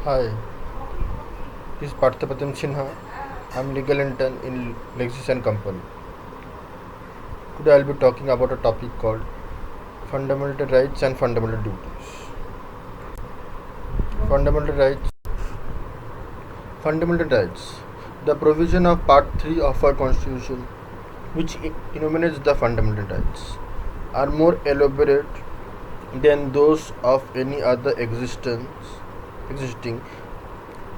Hi, this is Parthapatam Sinha. I'm legal intern in Lexis and Company. Today I'll be talking about a topic called fundamental rights and fundamental duties. Fundamental rights. Fundamental rights. The provision of Part 3 of our Constitution, which enumerates the fundamental rights, are more elaborate than those of any other existing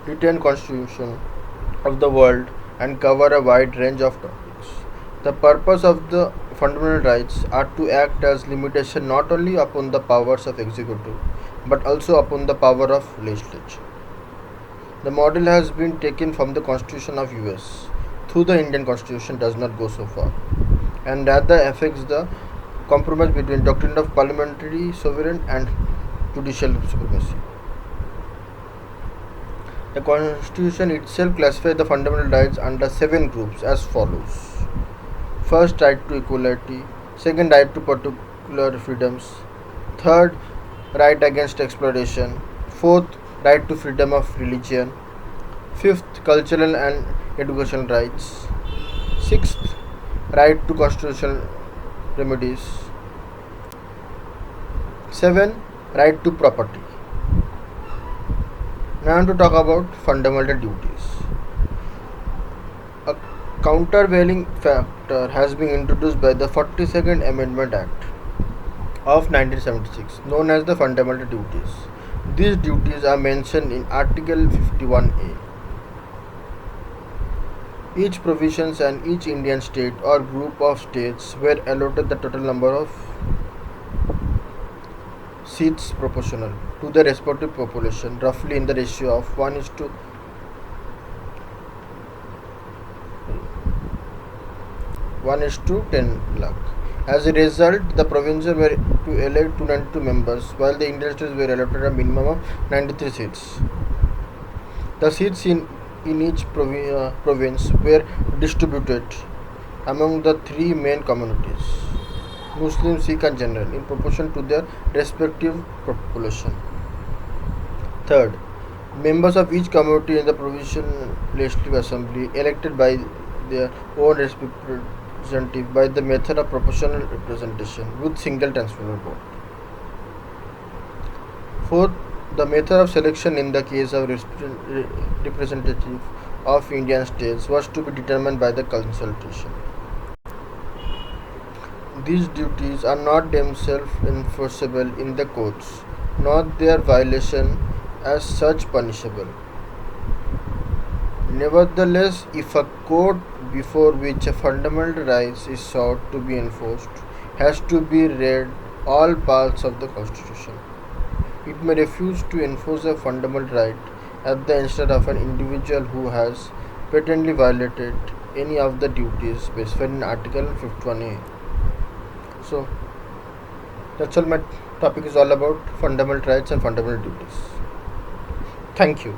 written constitution of the world and cover a wide range of topics. The purpose of the fundamental rights are to act as limitation not only upon the powers of executive but also upon the power of legislature. The model has been taken from the Constitution of US, though the Indian Constitution does not go so far, and rather affects the compromise between doctrine of parliamentary sovereign and judicial supremacy. The Constitution itself classifies the fundamental rights under seven groups as follows. First, right to equality. Second, right to particular freedoms. Third, right against exploitation. Fourth, right to freedom of religion. Fifth, cultural and educational rights. Sixth, right to constitutional remedies. 7. Right to property. Now to talk about fundamental duties. A countervailing factor has been introduced by the 42nd Amendment Act of 1976, known as the fundamental duties. These duties are mentioned in Article 51A. Each provisions and each Indian state or group of states were allotted the total number of seats proportional to the respective population, roughly in the ratio of 1 is to 10 lakh. As a result, the provinces were to elect 292 members, while the Indian states were allotted a minimum of 93 seats. The seats in each province were distributed among the three main communities, Muslim, Sikh and General, in proportion to their respective population. Third, members of each community in the provincial legislative assembly elected by their own representative by the method of proportional representation with single transferable vote. Fourth, the method of selection in the case of representative of Indian states was to be determined by the consultation. These duties are not themselves enforceable in the courts, nor their violation as such punishable. Nevertheless, if a court before which a fundamental right is sought to be enforced has to be read all parts of the Constitution, it may refuse to enforce a fundamental right at the instance of an individual who has patently violated any of the duties specified in Article 51A. So, that's all my topic is all about fundamental rights and fundamental duties. Thank you.